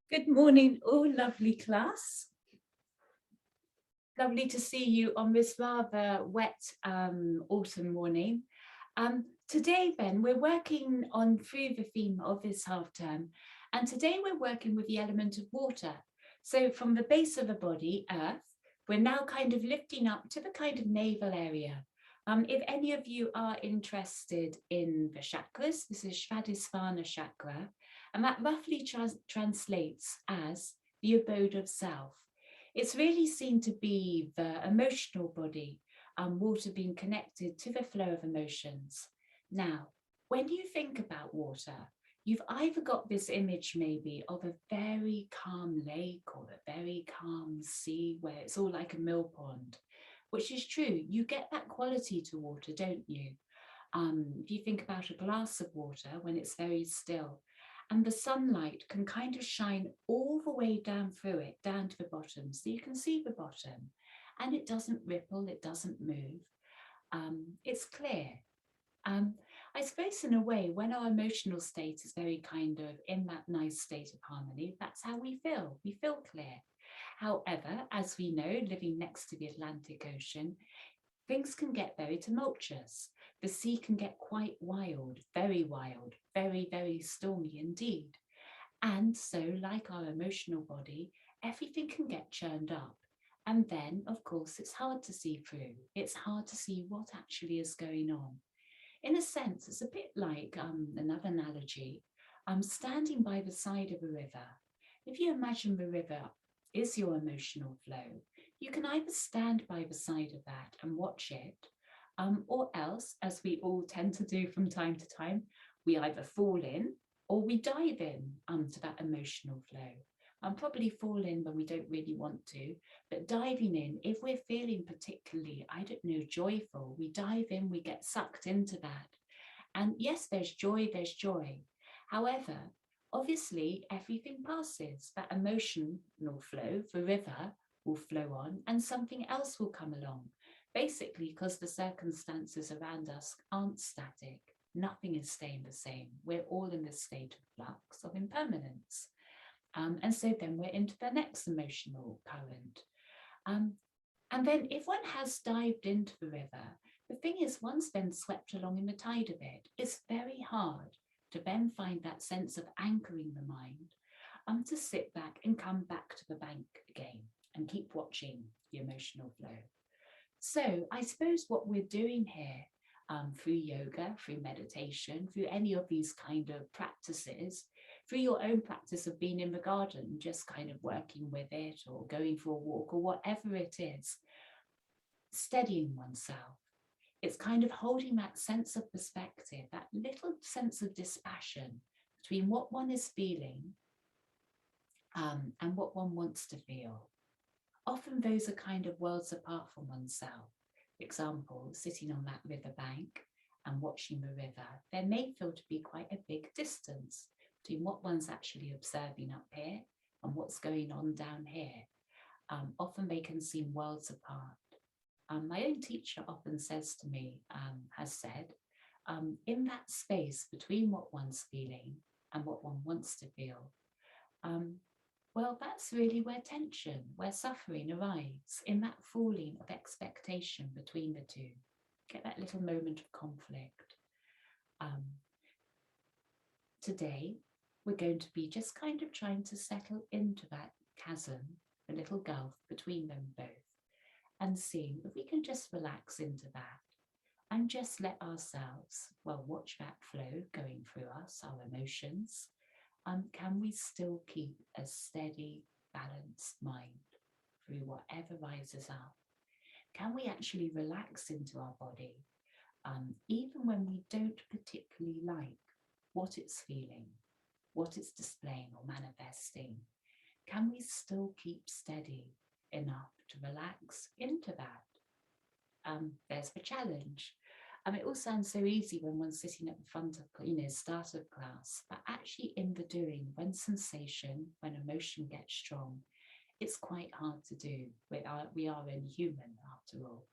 Good morning, all lovely class. Lovely to see you on this rather wet autumn morning. Today then, we're working on through the theme of this half term, and today we're working with the element of water. So from the base of the body, earth, we're now kind of lifting up to the kind of navel area. If any of you are interested in the chakras, this is Svadhisthana chakra, and that roughly translates as the abode of self. It's really seen to be the emotional body, water being connected to the flow of emotions. Now, when you think about water, you've either got this image maybe of a very calm lake or a very calm sea where it's all like a mill pond, which is true. You get that quality to water, don't you? If you think about a glass of water when it's very still, and the sunlight can kind of shine all the way down through it, down to the bottom, so you can see the bottom, and it doesn't ripple, it doesn't move. It's clear. I suppose in a way, when our emotional state is very kind of in that nice state of harmony, that's how we feel. We feel clear. However, as we know, living next to the Atlantic Ocean, things can get very tumultuous. The sea can get quite wild, very, very stormy indeed. And so, like our emotional body, everything can get churned up. And then, of course, it's hard to see through. It's hard to see what actually is going on. In a sense, it's a bit like another analogy. Standing by the side of a river. If you imagine the river is your emotional flow, you can either stand by the side of that and watch it, or else, as we all tend to do from time to time, we either fall in or we dive in to that emotional flow. Probably fall in when we don't really want to, but diving in, if we're feeling particularly, I don't know, joyful, we dive in, we get sucked into that. And yes, there's joy, there's joy. However, obviously, everything passes. That emotional flow, the river, will flow on and something else will come along. Basically, because the circumstances around us aren't static. Nothing is staying the same. We're all in this state of flux, of impermanence. And so then we're into the next emotional current. And then if one has dived into the river, the thing is, once then swept along in the tide of it, it's very hard to then find that sense of anchoring the mind, to sit back and come back to the bank again and keep watching the emotional flow. So I suppose what we're doing here, through yoga, through meditation, through any of these kind of practices, through your own practice of being in the garden, just kind of working with it or going for a walk or whatever it is, steadying oneself. It's kind of holding that sense of perspective, that little sense of dispassion between what one is feeling and what one wants to feel. Often those are kind of worlds apart from oneself. For example, sitting on that river bank and watching the river, there may feel to be quite a big distance between what one's actually observing up here and what's going on down here. Often they can seem worlds apart. My own teacher often says to me, has said, in that space between what one's feeling and what one wants to feel, well, that's really where tension, where suffering arrives, in that falling of expectation between the two. Get that little moment of conflict. Today, we're going to be just kind of trying to settle into that chasm, the little gulf between them both, and seeing if we can just relax into that and just let ourselves, well, watch that flow going through us, our emotions. Can we still keep a steady, balanced mind through whatever rises up? Can we actually relax into our body, even when we don't particularly like what it's feeling, what it's displaying or manifesting? Can we still keep steady enough to relax into that? There's the challenge. It all sounds so easy when one's sitting at the front of, start of class, but actually in the doing, when sensation, when emotion gets strong, it's quite hard to do. We are only human after all.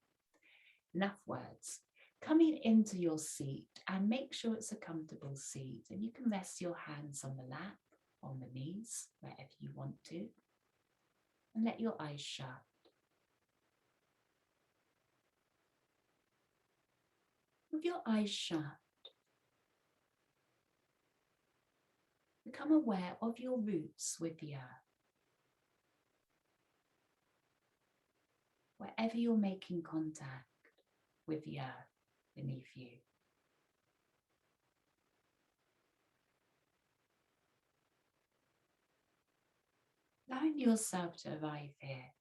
Enough words. Coming into your seat, and make sure it's a comfortable seat, and you can rest your hands on the lap on the knees, wherever you want to, and let your eyes shut. With your eyes shut, become aware of your roots with the earth. Wherever you're making contact with the earth beneath you. Allowing yourself to arrive here.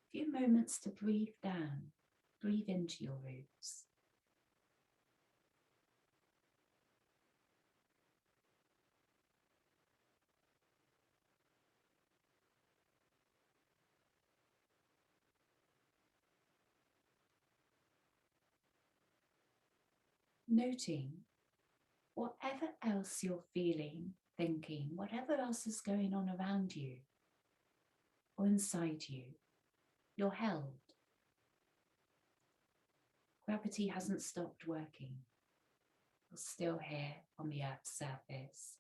A few moments to breathe down, breathe into your roots. Noting whatever else you're feeling, thinking, whatever else is going on around you or inside you, you're held. Gravity hasn't stopped working. You're still here on the Earth's surface,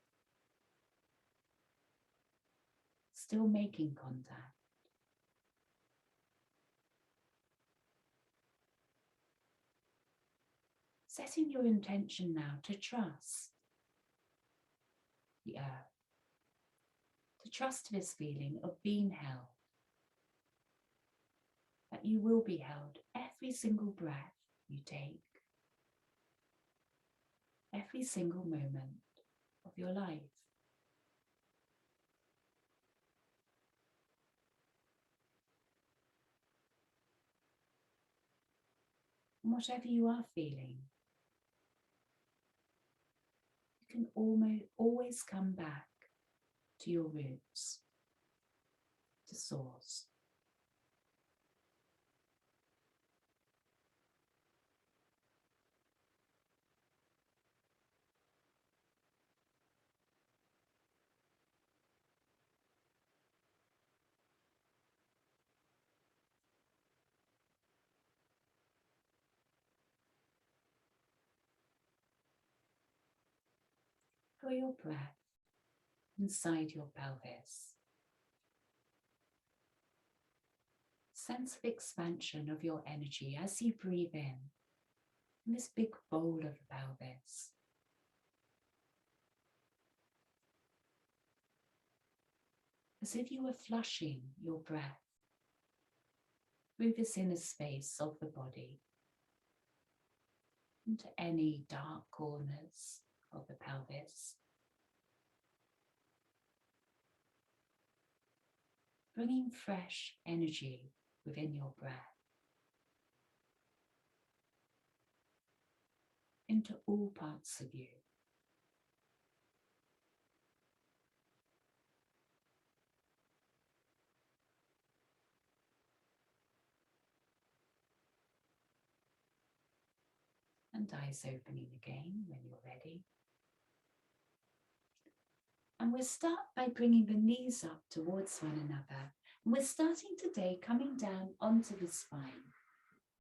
still making contact. Setting your intention now to trust the earth, to trust this feeling of being held, that you will be held every single breath you take, every single moment of your life. And whatever you are feeling, you can always come back to your roots, to source. Feel your breath inside your pelvis. Sense of expansion of your energy as you breathe in this big bowl of the pelvis. As if you were flushing your breath through this inner space of the body into any dark corners of the pelvis. Bringing fresh energy within your breath into all parts of you. And eyes opening again when you're ready. And we'll start by bringing the knees up towards one another. And we're starting today coming down onto the spine.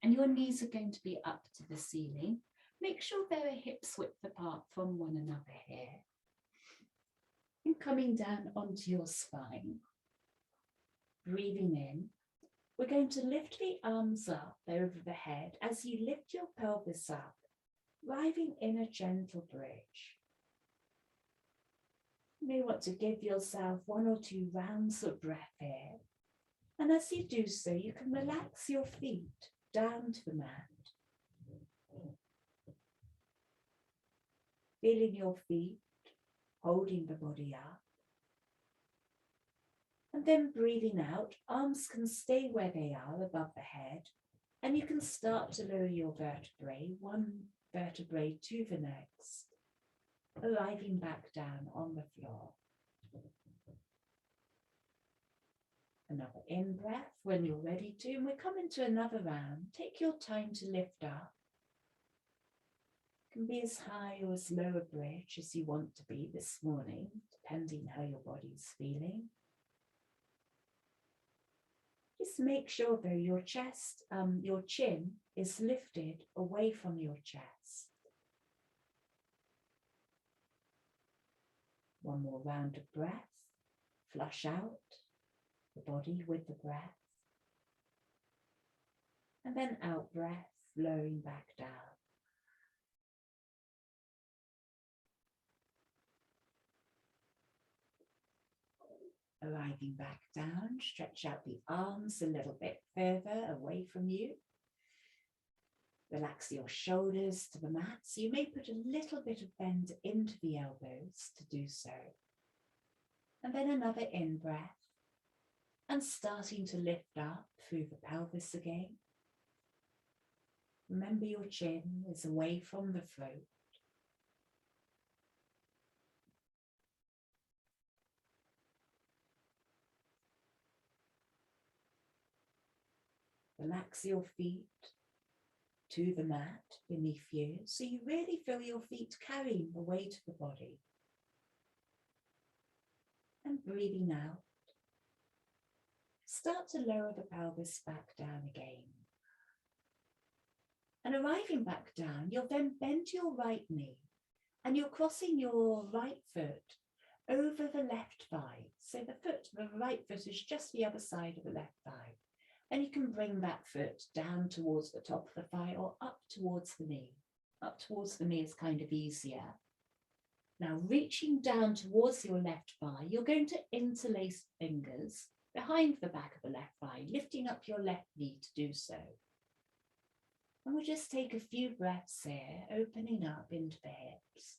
And your knees are going to be up to the ceiling. Make sure they're hips width apart from one another here. And coming down onto your spine. Breathing in. We're going to lift the arms up over the head as you lift your pelvis up, arriving in a gentle bridge. You may want to give yourself 1 or 2 rounds of breath here. And as you do so, you can relax your feet down to the mat. Feeling your feet, holding the body up. And then breathing out, arms can stay where they are above the head. And you can start to lower your vertebrae, one vertebrae to the next, arriving back down on the floor. Another in-breath when you're ready to, and we come into another round. Take your time to lift up. It can be as high or as low a bridge as you want to be this morning, depending how your body's feeling. Just make sure though your chest, your chin is lifted away from your chest. One more round of breath. Flush out the body with the breath. And then out breath, flowing back down. Arriving back down, stretch out the arms a little bit further away from you. Relax your shoulders to the mat. So you may put a little bit of bend into the elbows to do so. And then another in-breath. And starting to lift up through the pelvis again. Remember your chin is away from the throat. Relax your feet to the mat beneath you, so you really feel your feet carrying the weight of the body. And breathing out, start to lower the pelvis back down again. And arriving back down, you'll then bend your right knee and you're crossing your right foot over the left thigh. So the right foot is just the other side of the left thigh. And you can bring that foot down towards the top of the thigh or up towards the knee. Up towards the knee is kind of easier. Now reaching down towards your left thigh, you're going to interlace fingers behind the back of the left thigh, lifting up your left knee to do so. And we'll just take a few breaths here, opening up into the hips.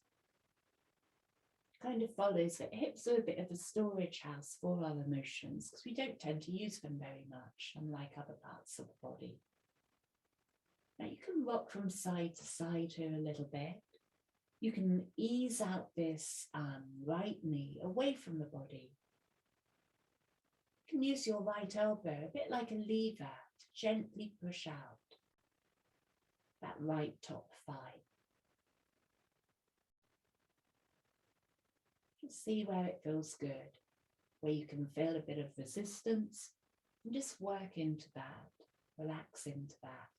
Kind of follows that hips are a bit of a storage house for our emotions because we don't tend to use them very much, unlike other parts of the body. Now you can rock from side to side here a little bit. You can ease out this right knee away from the body. You can use your right elbow, a bit like a lever, to gently push out that right top thigh. Just see where it feels good, where you can feel a bit of resistance, and just work into that, relax into that.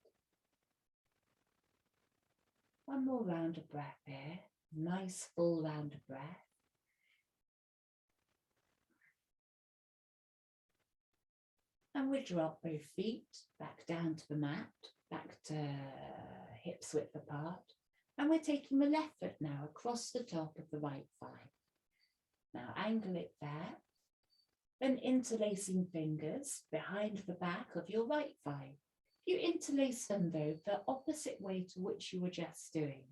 One more round of breath here, nice full round of breath. And we drop both feet back down to the mat, back to hips width apart. And we're taking the left foot now across the top of the right thigh. Now angle it there, then interlacing fingers behind the back of your right thigh. You interlace them though the opposite way to which you were just doing.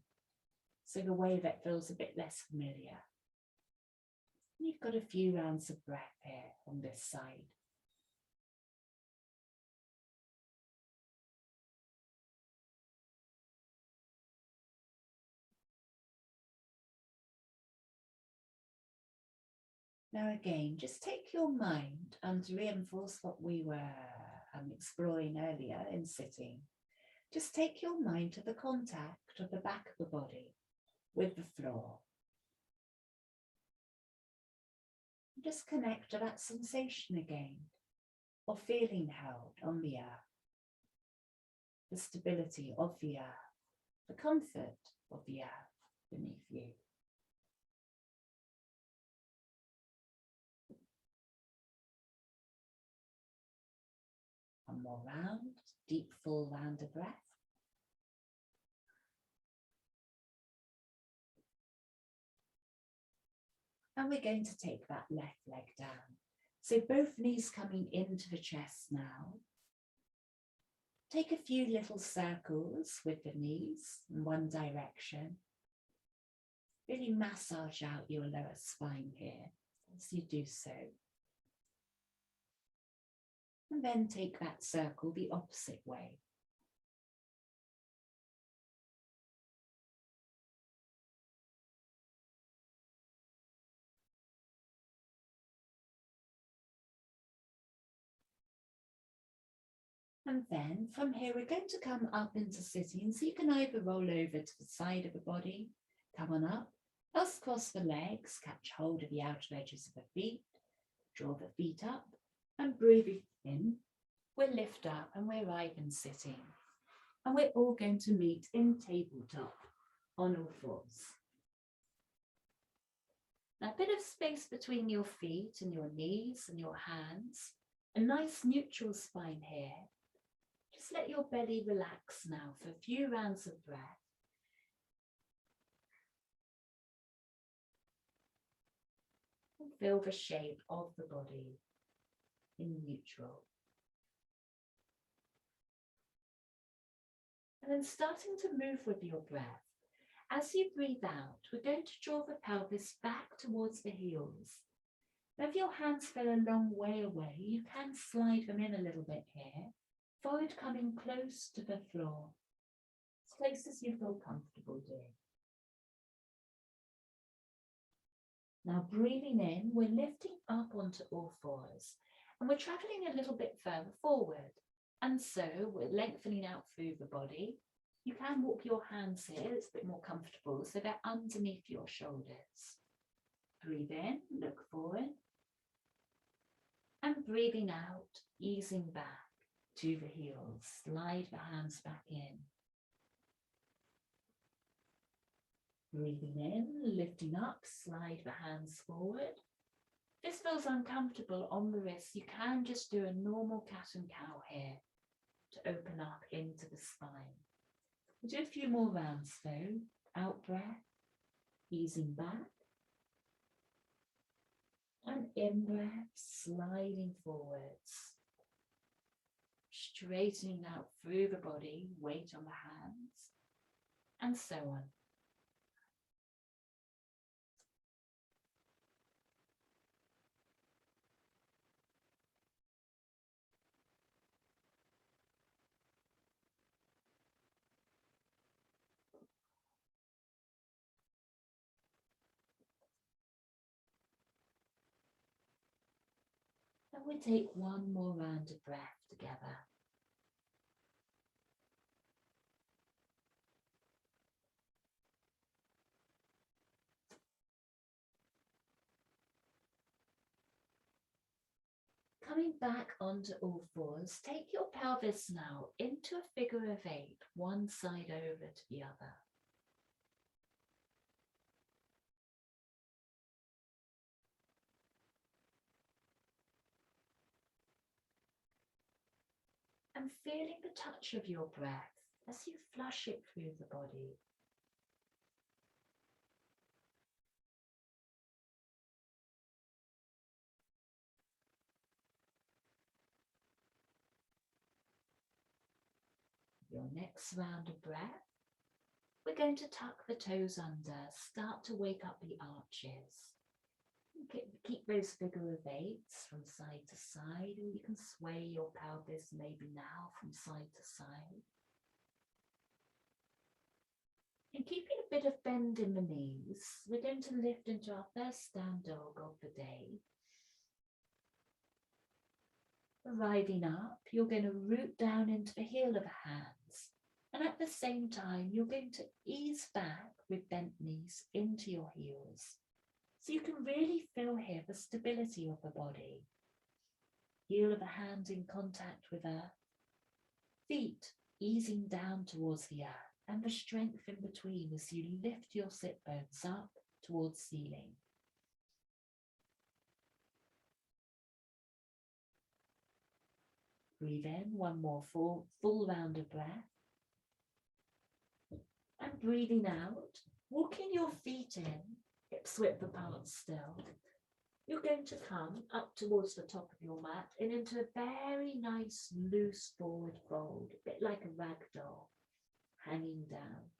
So the way that feels a bit less familiar. You've got a few rounds of breath here on this side. Now again, just take your mind to reinforce what we were exploring earlier in sitting. Just take your mind to the contact of the back of the body with the floor. Just connect to that sensation again of feeling held on the earth, the stability of the earth, the comfort of the earth beneath you. One more round, deep full round of breath. And we're going to take that left leg down. So both knees coming into the chest now. Take a few little circles with the knees in one direction. Really massage out your lower spine here as you do so. And then take that circle the opposite way. And then from here, we're going to come up into sitting. So you can either roll over to the side of the body, come on up, else cross the legs, catch hold of the outer edges of the feet, draw the feet up, and breathing in, we'll lift up and we're arrive in sitting. And we're all going to meet in tabletop on all fours. Now bit of space between your feet and your knees and your hands. A nice neutral spine here. Just let your belly relax now for a few rounds of breath. And feel the shape of the body in neutral. And then starting to move with your breath. As you breathe out, we're going to draw the pelvis back towards the heels. Now, if your hands feel a long way away, you can slide them in a little bit here. Forward coming close to the floor, as close as you feel comfortable doing. Now, breathing in, we're lifting up onto all fours, and we're traveling a little bit further forward. And so we're lengthening out through the body. You can walk your hands here, it's a bit more comfortable, so they're underneath your shoulders. Breathe in, look forward. And breathing out, easing back to the heels. Slide the hands back in. Breathing in, lifting up, slide the hands forward. If this feels uncomfortable on the wrists, you can just do a normal cat and cow here to open up into the spine. We'll do a few more rounds though. Out breath, easing back. And in breath, sliding forwards. Straightening out through the body, weight on the hands, and so on. And we take one more round of breath together. Coming back onto all fours, take your pelvis now into a figure of 8, one side over to the other. And feeling the touch of your breath as you flush it through the body. Your next round of breath, we're going to tuck the toes under, start to wake up the arches. Keep those figure of 8s from side to side, and you can sway your pelvis maybe now from side to side. And keeping a bit of bend in the knees, we're going to lift into our first down dog of the day. Arriving up, you're going to root down into the heel of the hands. And at the same time, you're going to ease back with bent knees into your heels. So you can really feel here the stability of the body. Heel of the hand in contact with earth. Feet easing down towards the earth. And the strength in between as you lift your sit bones up towards ceiling. Breathe in, one more full round of breath. And breathing out, walking your feet in, hips width apart still. You're going to come up towards the top of your mat and into a very nice loose forward fold, a bit like a rag doll, hanging down.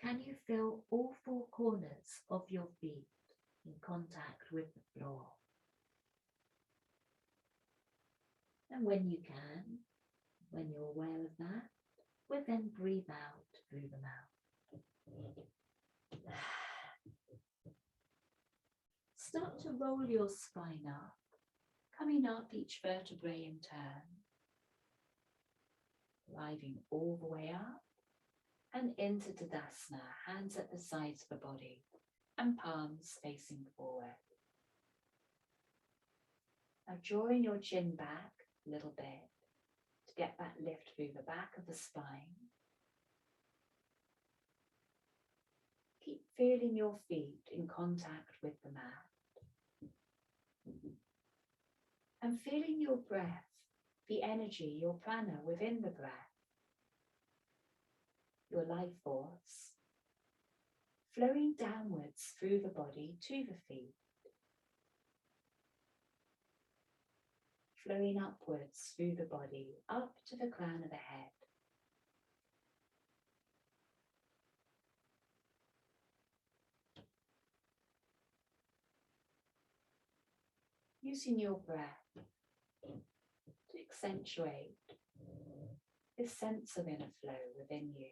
Can you feel all 4 corners of your feet in contact with the floor? And when you can, when you're aware of that, we'll then breathe out through the mouth. Start to roll your spine up, coming up each vertebrae in turn, arriving all the way up and into Tadasana, hands at the sides of the body and palms facing forward. Now drawing your chin back a little bit to get that lift through the back of the spine. feeling your feet in contact with the mat, and feeling your breath, the energy, your prana within the breath, your life force, flowing downwards through the body to the feet, flowing upwards through the body, up to the crown of the head. Using your breath to accentuate this sense of inner flow within you.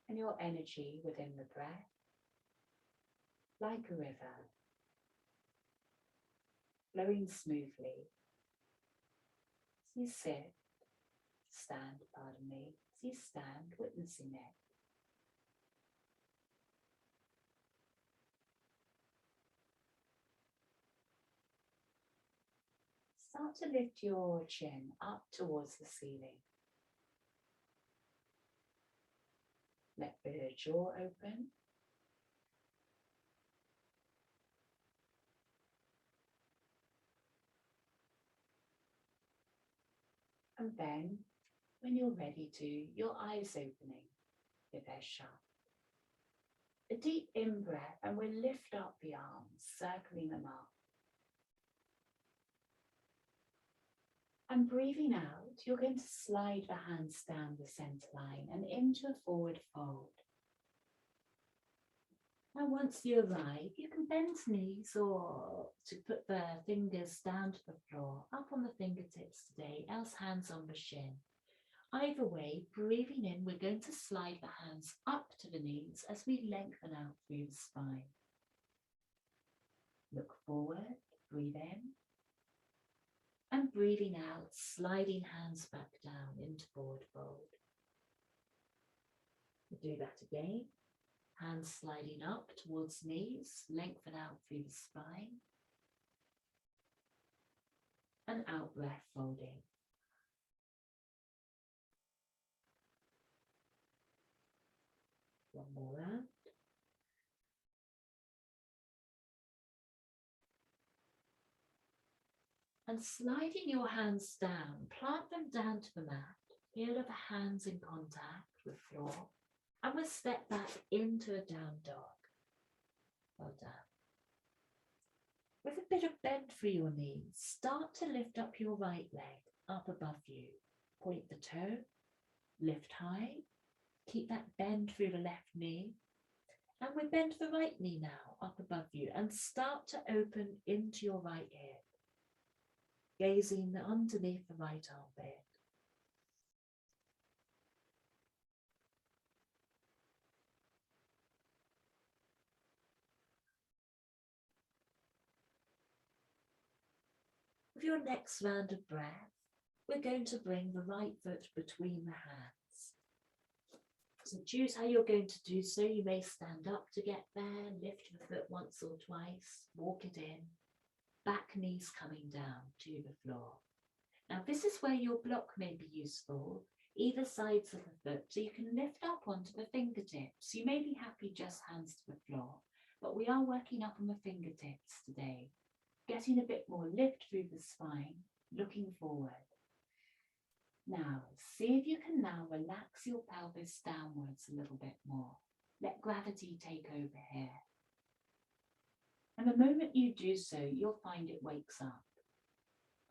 And your energy within the breath, like a river, flowing smoothly as you stand, as you stand witnessing it. Start to lift your chin up towards the ceiling. Let the jaw open. And then, when you're ready to, your eyes opening if they're shut. A deep in-breath, and we'll lift up the arms, circling them up. And breathing out, you're going to slide the hands down the center line and into a forward fold. Now once you arrive, you can bend knees or to put the fingers down to the floor, up on the fingertips today, else hands on the shin. Either way, breathing in, we're going to slide the hands up to the knees as we lengthen out through the spine. Look forward, breathe in. And breathing out, sliding hands back down into forward fold. We'll do that again. Hands sliding up towards knees, lengthen out through the spine. And out breath folding. One more round. And sliding your hands down, plant them down to the mat. Heel of the hands in contact with floor. And we'll step back into a down dog. Well done. With a bit of bend through your knees, start to lift up your right leg up above you. Point the toe, lift high. Keep that bend through the left knee. And we bend the right knee now up above you and start to open into your right hip. Gazing underneath the right armpit. With your next round of breath, we're going to bring the right foot between the hands. So choose how you're going to do so. You may stand up to get there, lift the foot once or twice, walk it in. Back knees coming down to the floor. Now this is where your block may be useful, either sides of the foot, so you can lift up onto the fingertips. You may be happy just hands to the floor, but we are working up on the fingertips today, getting a bit more lift through the spine, looking forward. Now, see if you can now relax your pelvis downwards a little bit more. Let gravity take over here. And the moment you do so, you'll find it wakes up.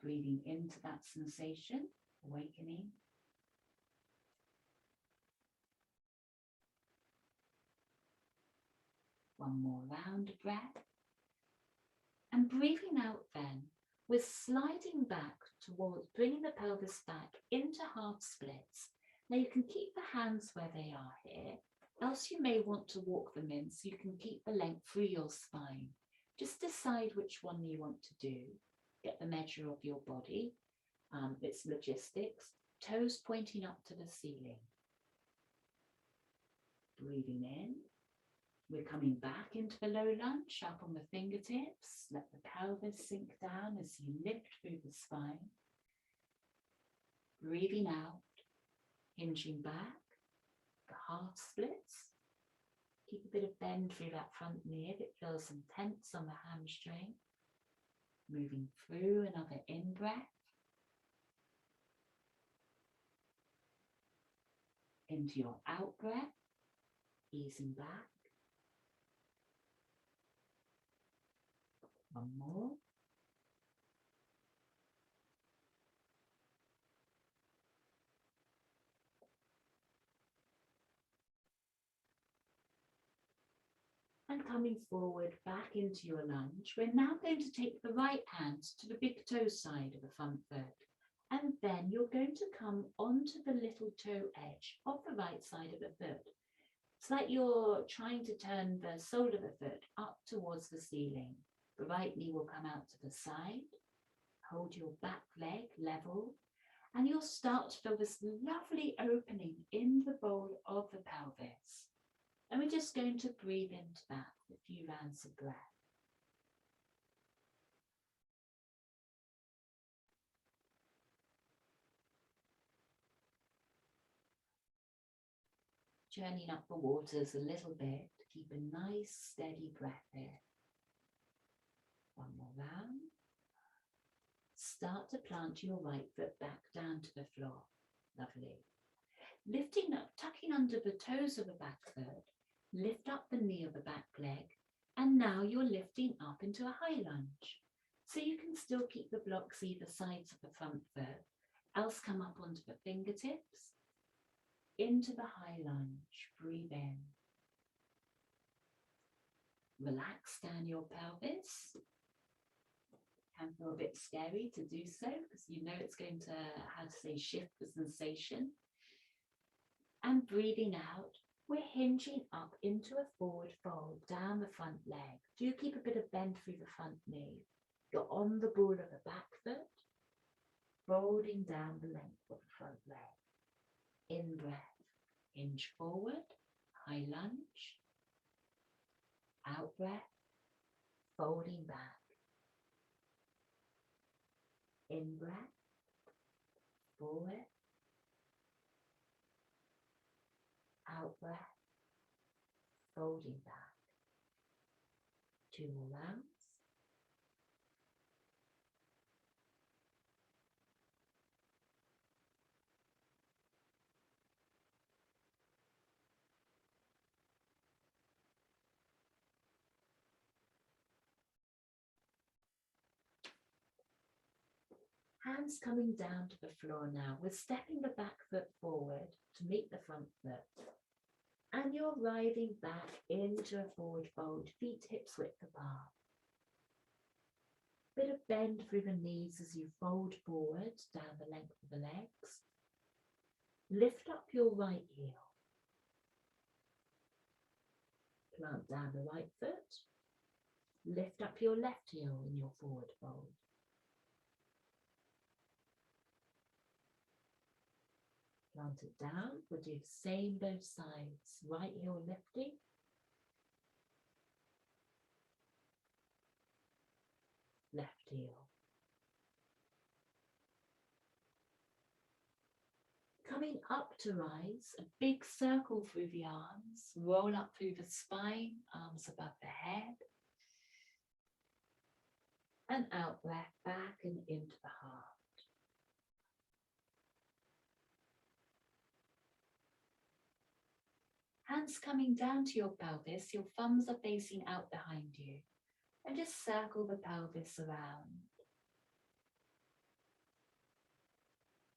Breathing into that sensation, awakening. One more round of breath. And breathing out then, we're sliding back towards bringing the pelvis back into half splits. Now you can keep the hands where they are here, else you may want to walk them in so you can keep the length through your spine. Just decide which one you want to do. Get the measure of your body, its logistics, toes pointing up to the ceiling. Breathing in, we're coming back into the low lunge, up on the fingertips. Let the pelvis sink down as you lift through the spine. Breathing out, hinging back, the half splits. Keep a bit of bend through that front knee if it feels some tense on the hamstring. Moving through another in-breath. Into your out-breath, easing back. One more. And coming forward back into your lunge, we're now going to take the right hand to the big toe side of the front foot. And then you're going to come onto the little toe edge of the right side of the foot. It's like you're trying to turn the sole of the foot up towards the ceiling. The right knee will come out to the side. Hold your back leg level. And you'll start to feel this lovely opening in the bowl of the pelvis. And we're just going to breathe into that with a few rounds of breath. Journeying up the waters a little bit, keep a nice steady breath here. One more round. Start to plant your right foot back down to the floor. Lovely. Lifting up, tucking under the toes of the back foot, lift up the knee of the back leg, and now you're lifting up into a high lunge. So you can still keep the blocks either sides of the front foot, else come up onto the fingertips, into the high lunge, breathe in. Relax down your pelvis. Can feel a bit scary to do so because you know it's going to, shift the sensation. And breathing out, we're hinging up into a forward fold down the front leg. Do keep a bit of bend through the front knee. You're on the ball of the back foot, folding down the length of the front leg. In breath, hinge forward, high lunge. Out breath, folding back. In breath, forward. Out breath, folding back. 2 more rounds. Hands coming down to the floor now. We're stepping the back foot forward to meet the front foot. And you're riding back into a forward fold, feet hips width apart. Bit of bend through the knees as you fold forward down the length of the legs. Lift up your right heel. Plant down the right foot. Lift up your left heel in your forward fold. Plant it down. We'll do the same both sides. Right heel lifting. Left heel. Coming up to rise, a big circle through the arms. Roll up through the spine, arms above the head. And out breath back and into the heart. Hands coming down to your pelvis, your thumbs are facing out behind you. And just circle the pelvis around.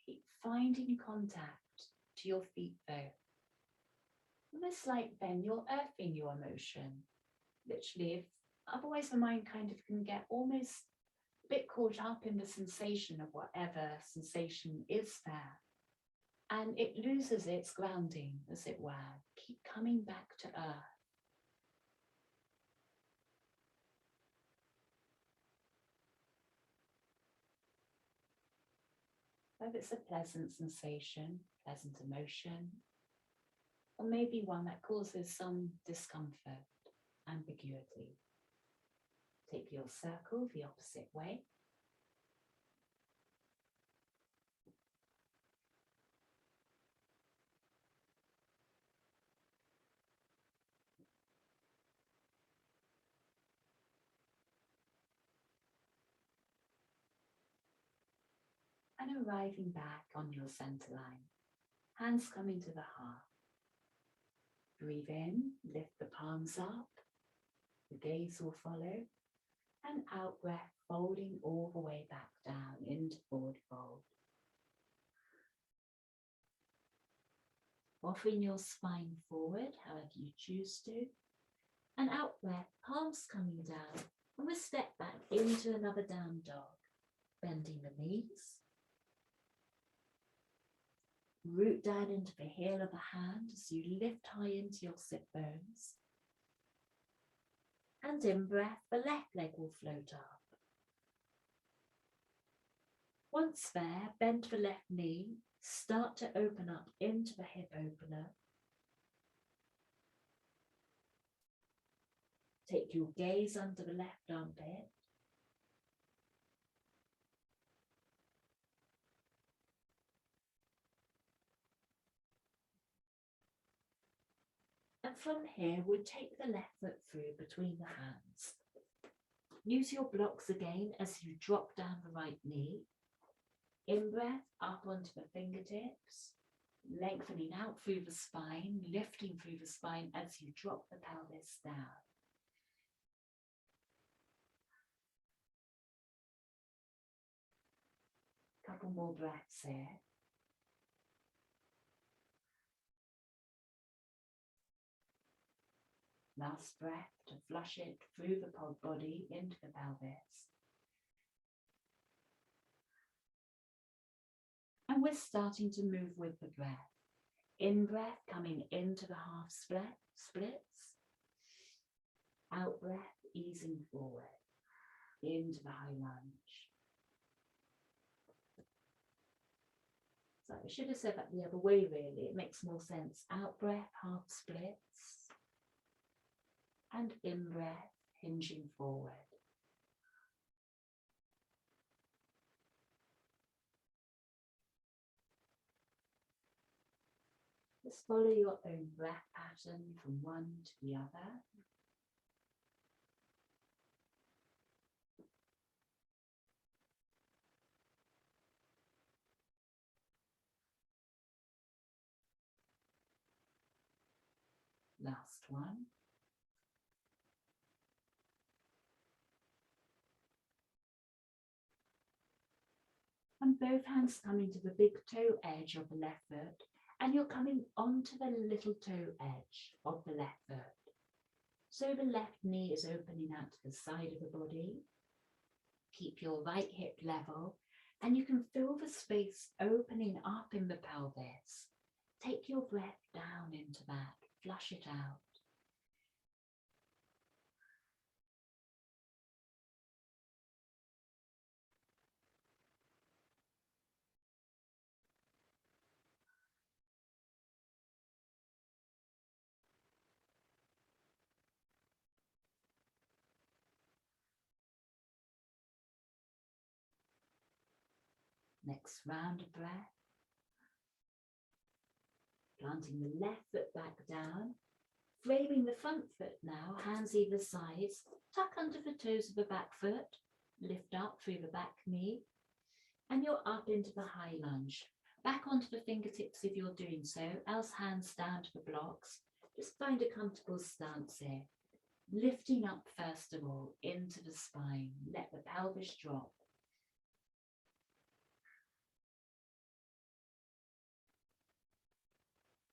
Keep finding contact to your feet though. Almost like then you're earthing your emotion. Literally, if otherwise the mind kind of can get almost a bit caught up in the sensation of whatever sensation is there. And it loses its grounding, as it were. Keep coming back to earth. Whether it's a pleasant sensation, pleasant emotion, or maybe one that causes some discomfort, ambiguity. Take your circle the opposite way. and arriving back on your center line. Hands coming to the heart. Breathe in, lift the palms up, the gaze will follow, and out breath, folding all the way back down into forward fold. Offering your spine forward, however you choose to, and out breath, palms coming down, and we'll step back into another down dog, bending the knees. Root down into the heel of the hand as you lift high into your sit bones. And in breath, the left leg will float up. Once there, bend the left knee, start to open up into the hip opener. Take your gaze under the left armpit. And from here, we'll take the left foot through between the hands. Use your blocks again as you drop down the right knee. In breath, up onto the fingertips, lengthening out through the spine, lifting through the spine as you drop the pelvis down. Couple more breaths here. Last breath to flush it through the body into the pelvis. And we're starting to move with the breath. In breath, coming into the half splits. Out breath, easing forward into the high lunge. So I should have said that the other way really, it makes more sense. Out breath, half splits. And in breath, hinging forward. Just follow your own breath pattern from one to the other. Last one. And both hands coming to the big toe edge of the left foot, and you're coming onto the little toe edge of the left foot. So the left knee is opening out to the side of the body. Keep your right hip level, and you can feel the space opening up in the pelvis. Take your breath down into that, flush it out. Next round of breath. Planting the left foot back down. Framing the front foot now, hands either sides. Tuck under the toes of the back foot. Lift up through the back knee. And you're up into the high lunge. Back onto the fingertips if you're doing so, else hands down to the blocks. Just find a comfortable stance here. Lifting up first of all into the spine. Let the pelvis drop.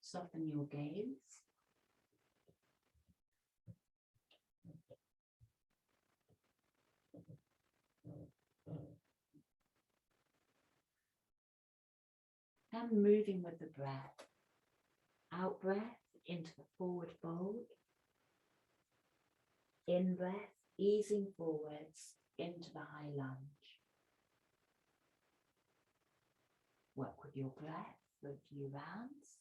Soften your gaze. And moving with the breath. Out breath into the forward fold. In breath, easing forwards into the high lunge. Work with your breath for a few rounds.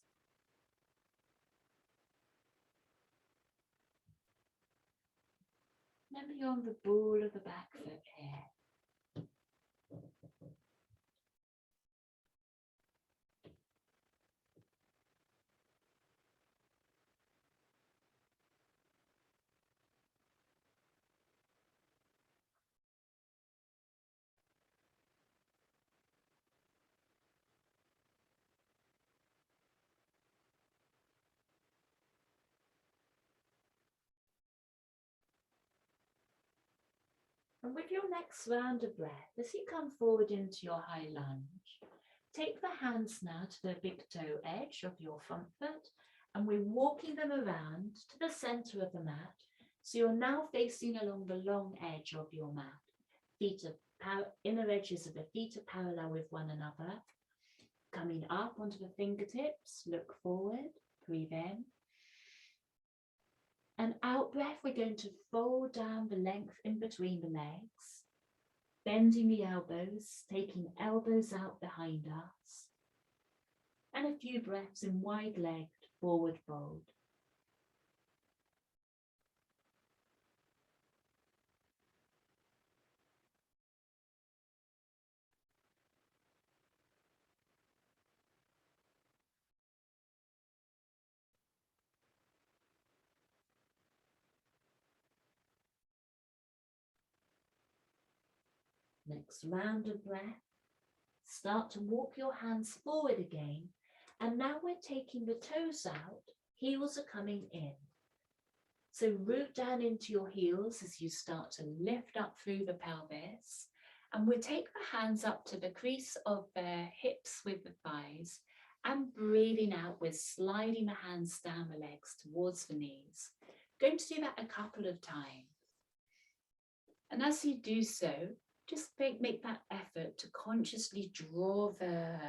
Remember you're on the ball of the back foot here. And with your next round of breath, as you come forward into your high lunge, take the hands now to the big toe edge of your front foot, and we're walking them around to the center of the mat. So you're now facing along the long edge of your mat. Inner edges of the feet are parallel with one another. Coming up onto the fingertips, look forward, breathe in. And out breath, we're going to fold down the length in between the legs, bending the elbows, taking elbows out behind us. And a few breaths in wide-legged forward fold. Next round of breath. Start to walk your hands forward again. And now we're taking the toes out, heels are coming in. So root down into your heels as you start to lift up through the pelvis. And we'll take the hands up to the crease of the hips with the thighs. And breathing out, we're sliding the hands down the legs towards the knees. Going to do that a couple of times. And as you do so, just make that effort to consciously draw the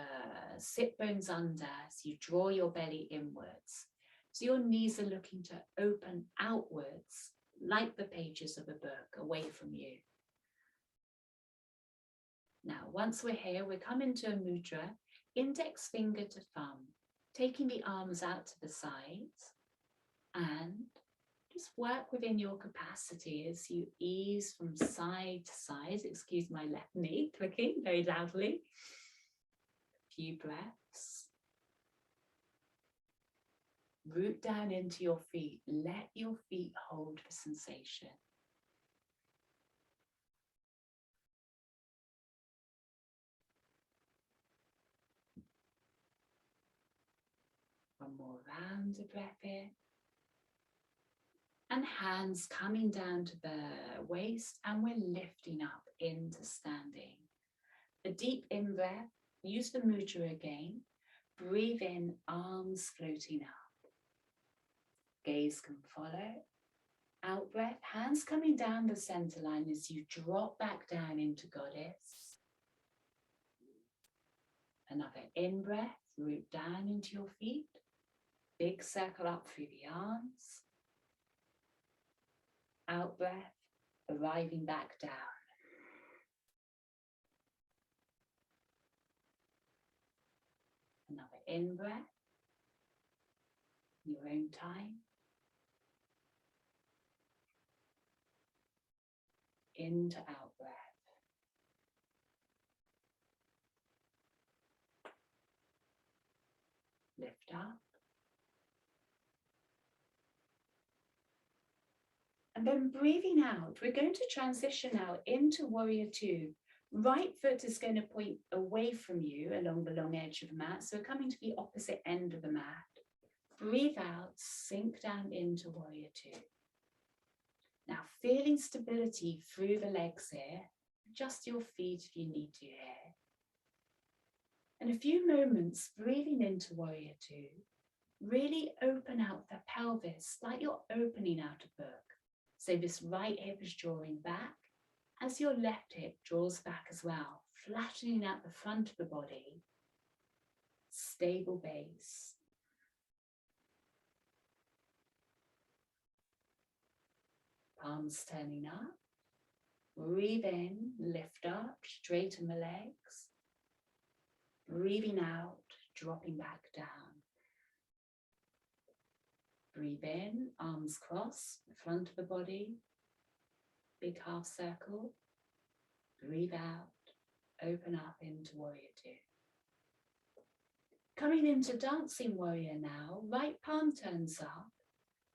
sit bones under as you draw your belly inwards. So your knees are looking to open outwards like the pages of a book away from you. Now, once we're here, we come into a mudra, index finger to thumb, taking the arms out to the sides and just work within your capacity as you ease from side to side. Excuse my left knee clicking very loudly. A few breaths. Root down into your feet. Let your feet hold the sensation. One more round of breath in. And hands coming down to the waist, and we're lifting up into standing. A deep in-breath, use the mudra again. Breathe in, arms floating up. Gaze can follow. Out breath, hands coming down the center line as you drop back down into goddess. Another in-breath, root down into your feet. Big circle up through the arms. Out breath, arriving back down. Another in breath, your own time. Into out breath. Lift up. And then breathing out, we're going to transition now into warrior two. Right foot is going to point away from you along the long edge of the mat. So we're coming to the opposite end of the mat. Breathe out, sink down into warrior two. Now feeling stability through the legs here. Adjust your feet if you need to here. And a few moments breathing into warrior two. Really open out the pelvis like you're opening out a book. So this right hip is drawing back as your left hip draws back as well, flattening out the front of the body. Stable base. Palms turning up. Breathe in, lift up, straighten the legs. Breathing out, dropping back down. Breathe in, arms cross, the front of the body, big half circle. Breathe out, open up into warrior two. Coming into dancing warrior now, right palm turns up,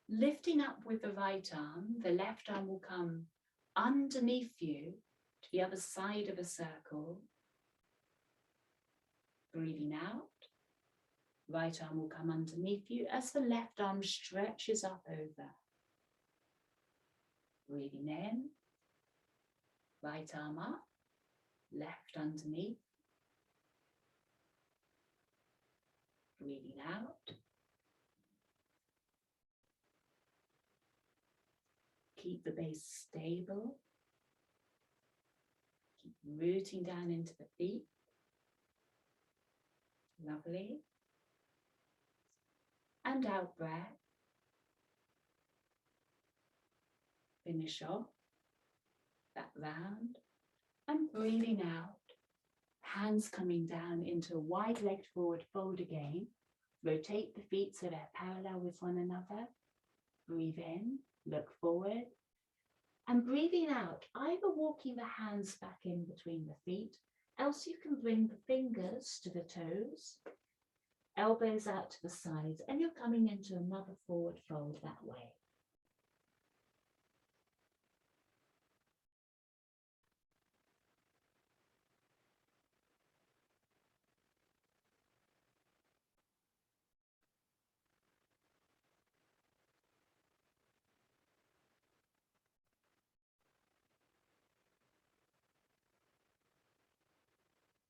lifting up with the right arm, the left arm will come underneath you to the other side of a circle. Breathing out. Right arm will come underneath you as the left arm stretches up over. Breathing in. Right arm up, left underneath. Breathing out. Keep the base stable. Keep rooting down into the feet. Lovely. And out breath. Finish off that round. And breathing out. Hands coming down into a wide-legged forward fold again. Rotate the feet so they're parallel with one another. Breathe in, look forward. And breathing out, either walking the hands back in between the feet, else you can bring the fingers to the toes, elbows out to the sides, and you're coming into another forward fold that way.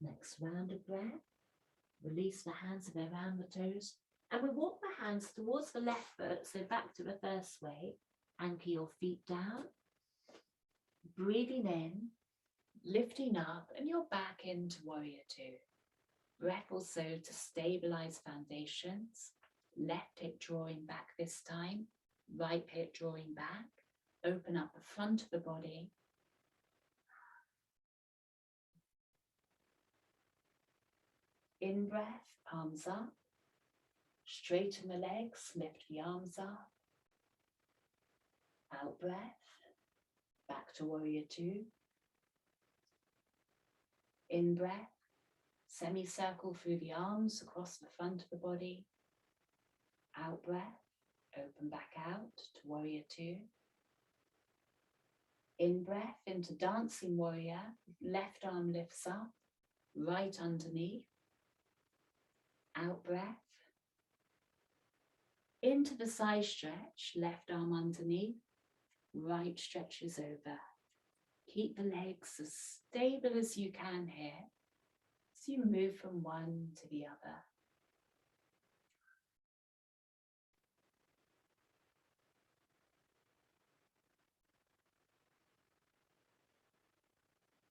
Next round of breath. Release the hands around the toes. And we walk the hands towards the left foot, so back to the first way. Anchor your feet down. Breathing in, lifting up, and you're back into Warrior Two. Breath also to stabilize foundations. Left hip drawing back this time. Right hip drawing back. Open up the front of the body. In breath, palms up. Straighten the legs, lift the arms up. Out breath, back to Warrior Two. In breath, semicircle through the arms across the front of the body. Out breath, open back out to Warrior Two. In breath into Dancing Warrior, left arm lifts up, right underneath. Out breath. Into the side stretch, left arm underneath, right stretches over. Keep the legs as stable as you can here as you move from one to the other.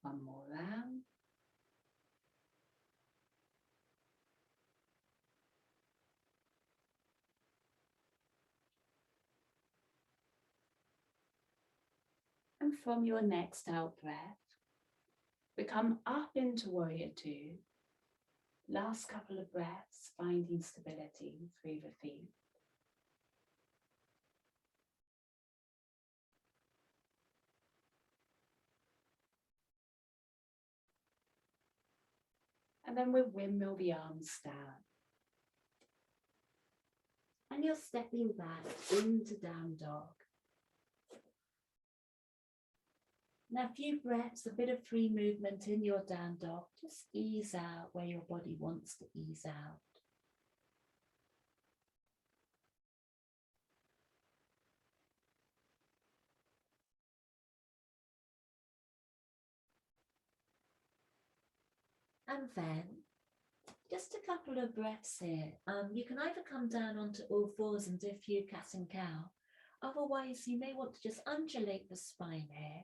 One more round. And from your next out breath, we come up into Warrior Two. Last couple of breaths, finding stability through the feet. And then we windmill the arms down. And you're stepping back into down dog. Now, a few breaths, a bit of free movement in your down dog. Just ease out where your body wants to ease out. And then, just a couple of breaths here. You can either come down onto all fours and do a few cat and cow. Otherwise, you may want to just undulate the spine here.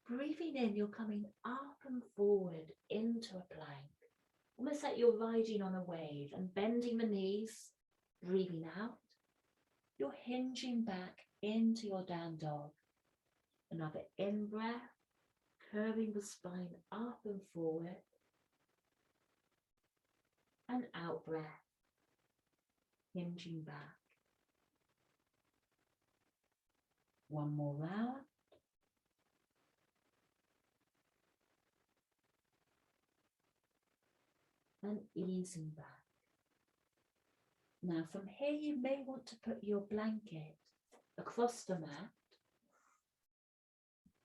Breathing in, you're coming up and forward into a plank. Almost like you're riding on a wave and bending the knees. Breathing out, you're hinging back into your down dog. Another in breath, curving the spine up and forward. And out breath, hinging back. One more round. And easing back. Now from here you may want to put your blanket across the mat.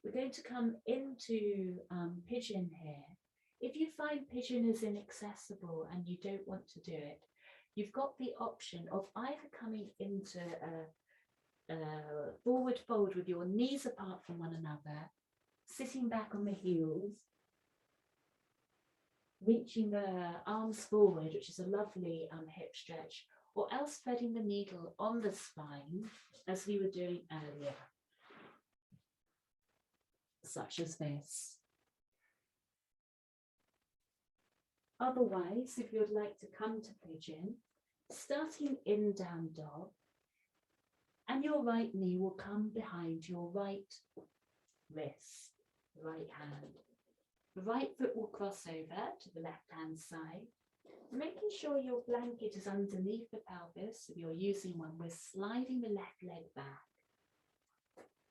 We're going to come into pigeon here. If you find pigeon is inaccessible and you don't want to do it, you've got the option of either coming into a forward fold with your knees apart from one another, sitting back on the heels, reaching the arms forward, which is a lovely hip stretch, or else threading the needle on the spine, as we were doing earlier, such as this. Otherwise, if you'd like to come to pigeon, starting in down dog, and your right knee will come behind your right wrist, right hand. The right foot will cross over to the left hand side, making sure your blanket is underneath the pelvis. If you're using one, we're sliding the left leg back.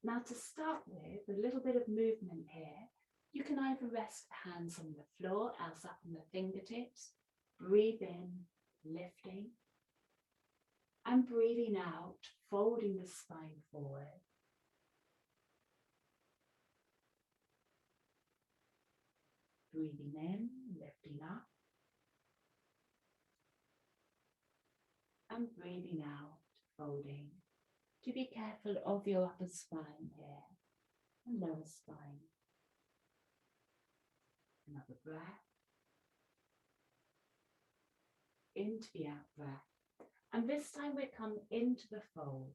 Now to start with, a little bit of movement here. You can either rest the hands on the floor, else up on the fingertips. Breathe in, lifting. And breathing out, folding the spine forward. Breathing in, lifting up. And breathing out, folding. To be careful of your upper spine here and lower spine. Another breath. Into the out breath. And this time we come into the fold.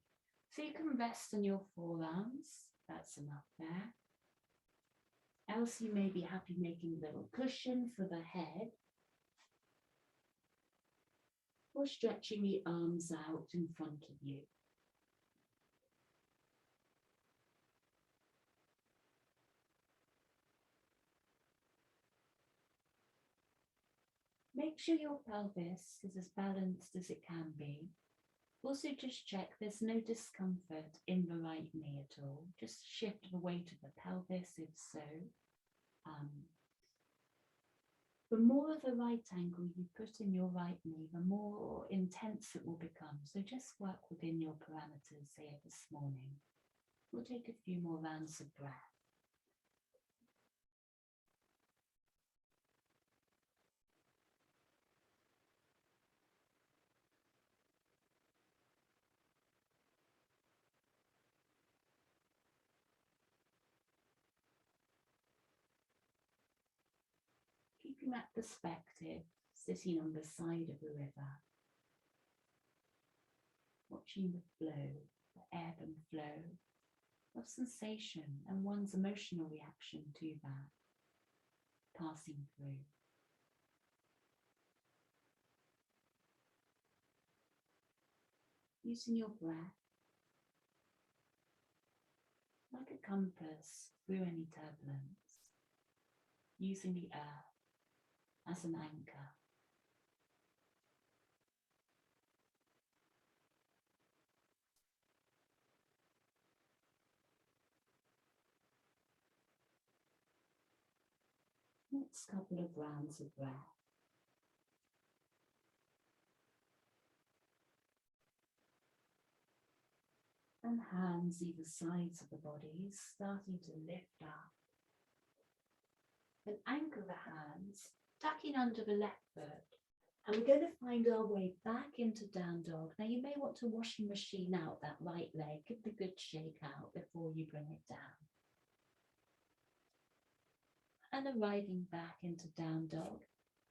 So you can rest on your forearms. That's enough there. Else you may be happy making a little cushion for the head. Or stretching the arms out in front of you. Make sure your pelvis is as balanced as it can be. Also just check there's no discomfort in the right knee at all. Just shift the weight of the pelvis if so. The more of a right angle you put in your right knee, the more intense it will become. So just work within your parameters here this morning. We'll take a few more rounds of breath. Keeping that perspective, sitting on the side of the river, watching the flow, the ebb and flow of sensation and one's emotional reaction to that, passing through. Using your breath like a compass through any turbulence, using the earth as an anchor. Next couple of rounds of breath. And hands either sides of the body starting to lift up. Then anchor the hands, tucking under the left foot. And we're going to find our way back into down dog. Now you may want to washing machine out that right leg. Give the good shake out before you bring it down. And arriving back into down dog.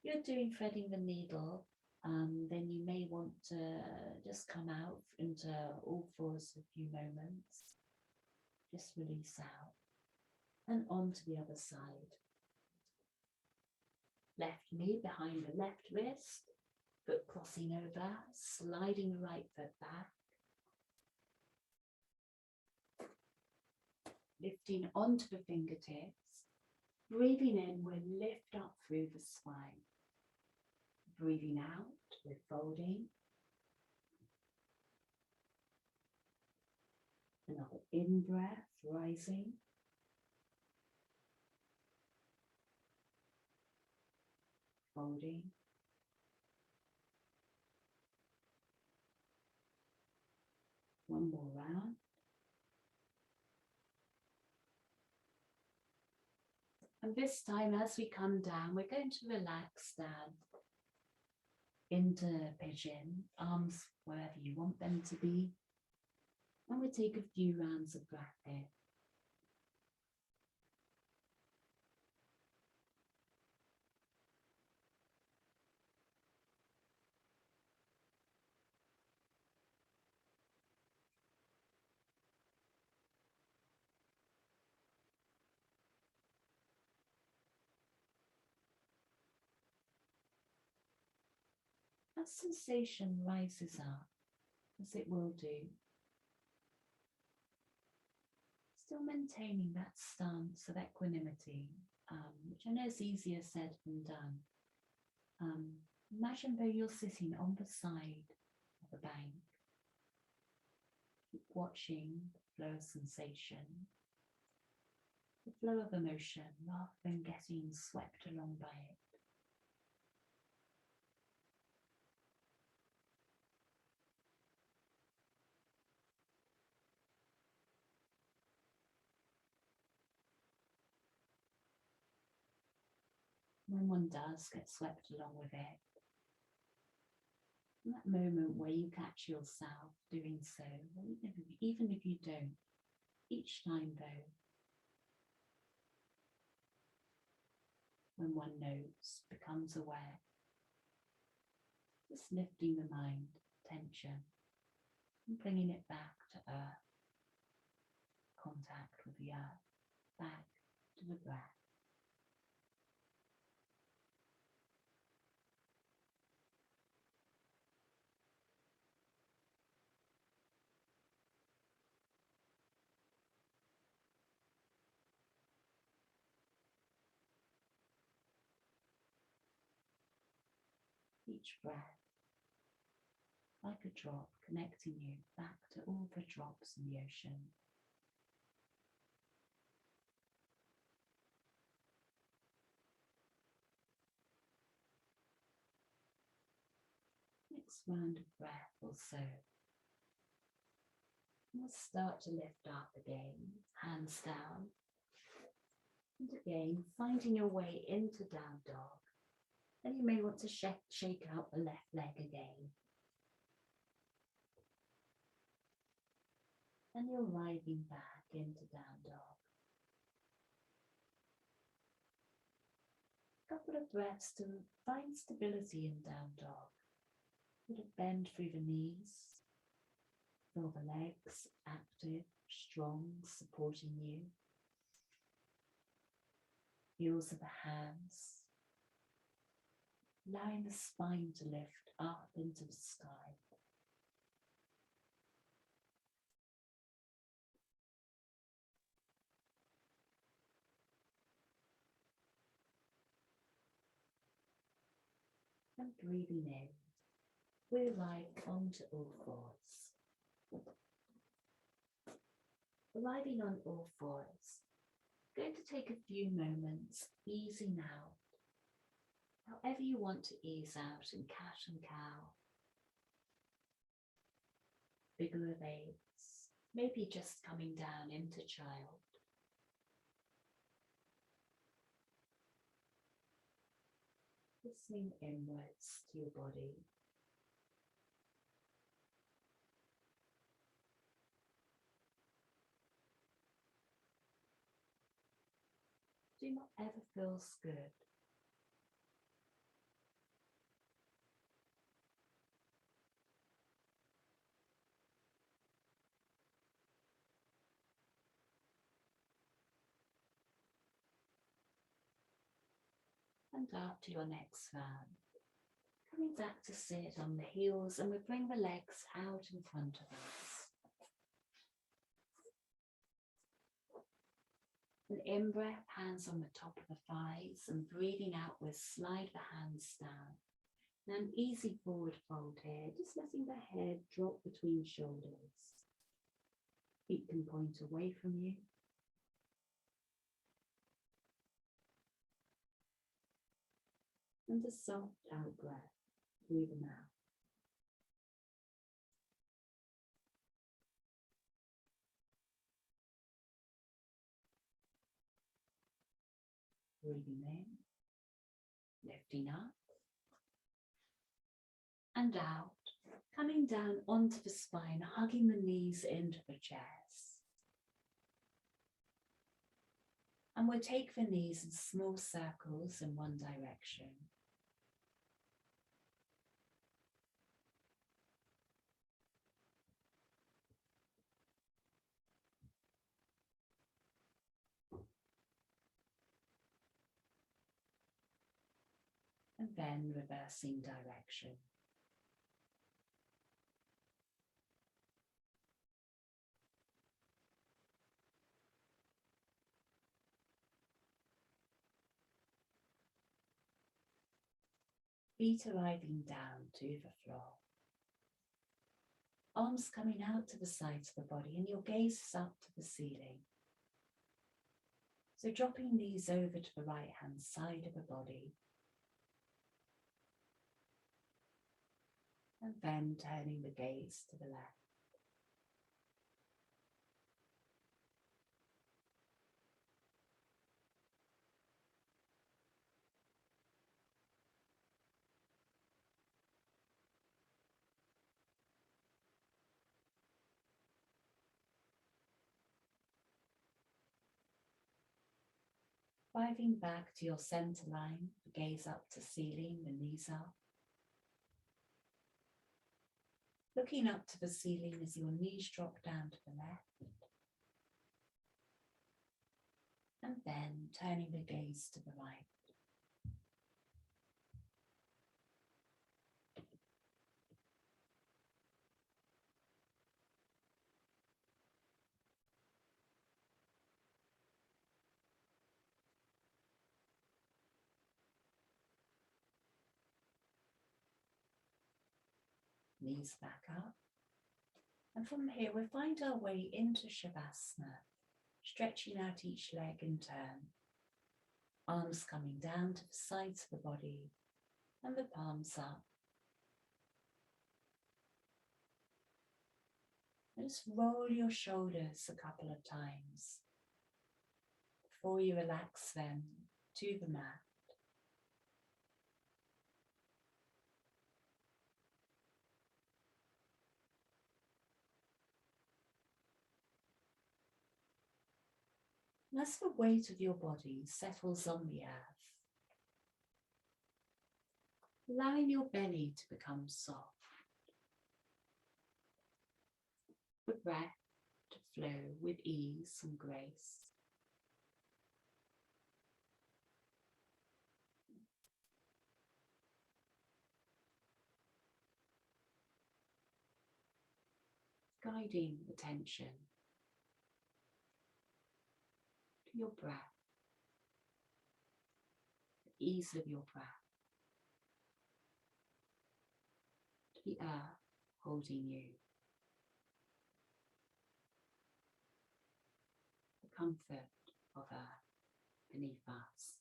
You're doing threading the needle. Then you may want to just come out into all fours for a few moments. Just release out. And on to the other side. Left knee behind the left wrist, foot crossing over, sliding the right foot back. Lifting onto the fingertips. Breathing in, we'll lift up through the spine. Breathing out, we're folding. Another in-breath, rising. Folding. One more round. And this time, as we come down, we're going to relax down into pigeon, arms wherever you want them to be. And we'll take a few rounds of breath here. That sensation rises up, as it will do, still maintaining that stance of equanimity, which I know is easier said than done. Imagine though you're sitting on the side of a bank. Keep watching the flow of sensation, the flow of emotion, rather than getting swept along by it. When one does get swept along with it, in that moment where you catch yourself doing so, even if you don't, each time though, when one knows, becomes aware, just lifting the mind, tension, and bringing it back to earth, contact with the earth, back to the breath. Each breath, like a drop, connecting you back to all the drops in the ocean. Next round of breath or so. We'll start to lift up again, hands down. And again, finding your way into down dog. And you may want to shake out the left leg again. And you're riding back into down dog. A couple of breaths to find stability in down dog. Put a bend through the knees. Feel the legs active, strong, supporting you. Heels of the hands. Allowing the spine to lift up into the sky. And breathing in, we arrive onto all fours. Arriving on all fours, going to take a few moments easing out. However you want to ease out in cat and cow. Figure of eights, maybe just coming down into child. Listening inwards to your body. Do whatever feels good. And after your next round, coming back to sit on the heels, and we bring the legs out in front of us. An in-breath, hands on the top of the thighs, and breathing out, we'll slide the hands down. Now an easy forward fold here, just letting the head drop between shoulders. Feet can point away from you. And a soft out breath through the mouth. Breathing in, lifting up, and out, coming down onto the spine, hugging the knees into the chest. And we'll take the knees in small circles in one direction. And then reversing direction. feet arriving down to the floor. Arms coming out to the sides of the body and your gaze is up to the ceiling. So dropping these over to the right hand side of the body. And then turning the gaze to the left. Driving back to your center line, the gaze up to ceiling, the knees up. Looking up to the ceiling as your knees drop down to the left. And then turning the gaze to the right. Knees back up. And from here, we'll find our way into Shavasana, stretching out each leg in turn. Arms coming down to the sides of the body and the palms up. And just roll your shoulders a couple of times before you relax them to the mat. And as the weight of your body settles on the earth, allowing your belly to become soft, the breath to flow with ease and grace. Guiding attention to your breath, the ease of your breath, to the earth holding you, the comfort of earth beneath us.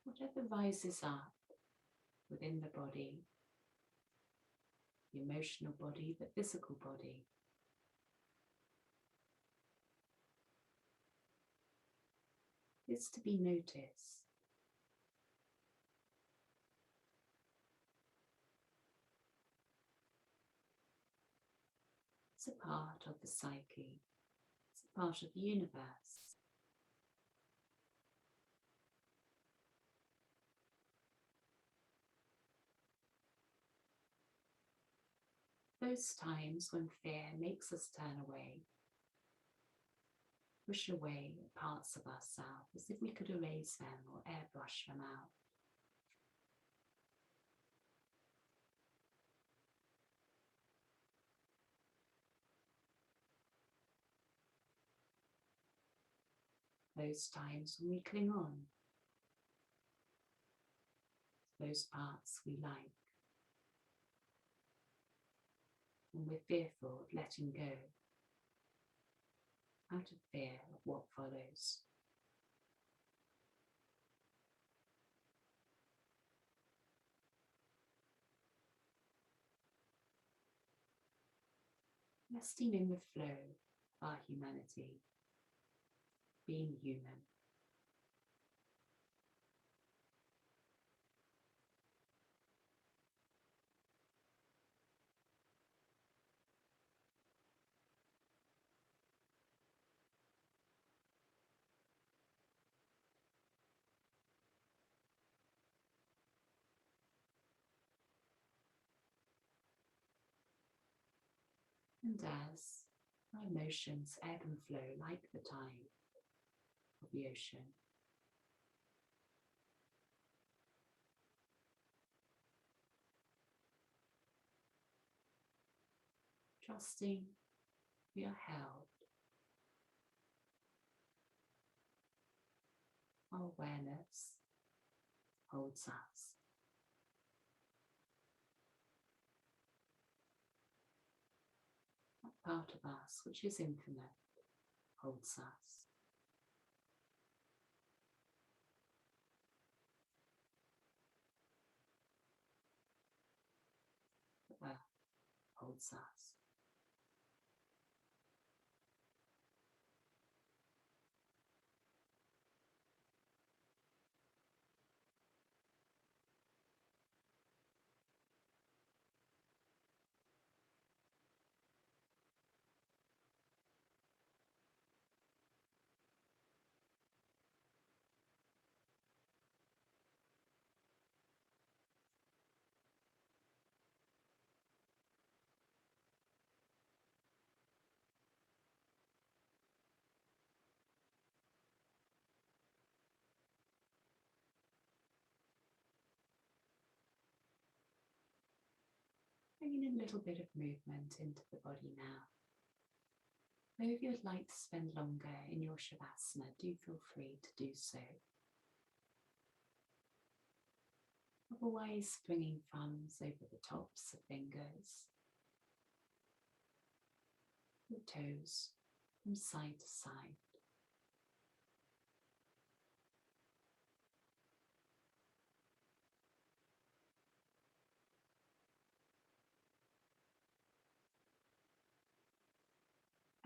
Whatever rises up within the body, the emotional body, the physical body, is to be noticed. It's a part of the psyche. It's a part of the universe. Those times when fear makes us turn away, push away parts of ourselves as if we could erase them or airbrush them out. Those times when we cling on, those parts we like, and we're fearful of letting go, out of fear of what follows. Resting in the flow of our humanity, being human. And as our emotions ebb and flow like the tide of the ocean, trusting we are held our awareness holds us. That part of us which is infinite holds us. The earth holds us. Bringing a little bit of movement into the body now. Though if you'd like to spend longer in your savasana, do feel free to do so. Otherwise, bringing thumbs over the tops of fingers, your toes from side to side.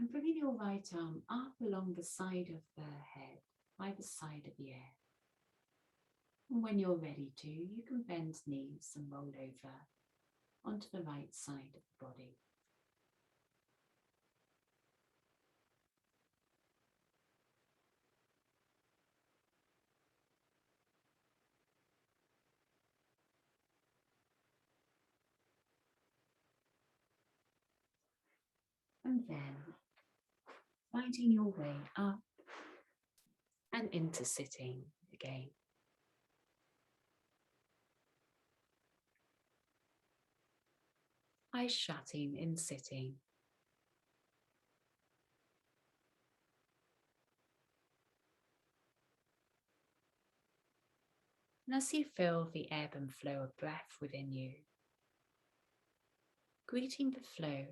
And bringing your right arm up along the side of the head, by the side of the ear. And when you're ready to, you can bend knees and roll over onto the right side of the body. And then finding your way up and into sitting again. Eyes shutting in sitting. And as you feel the ebb and flow of breath within you, greeting the flow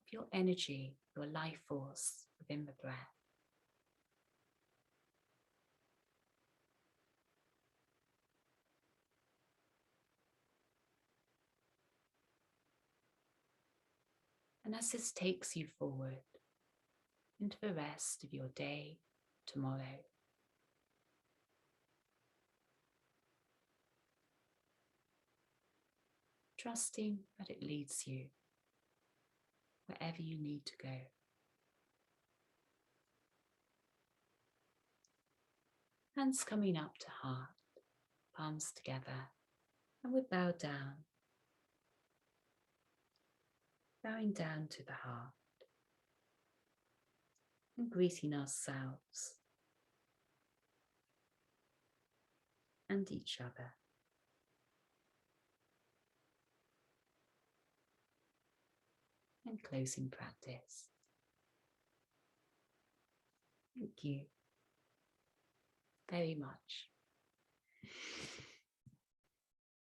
of your energy, your life force within the breath. And as this takes you forward into the rest of your day, tomorrow, trusting that it leads you wherever you need to go. Hands coming up to heart, palms together, and we bow down, bowing down to the heart, and greeting ourselves and each other. And closing practice. Thank you very much.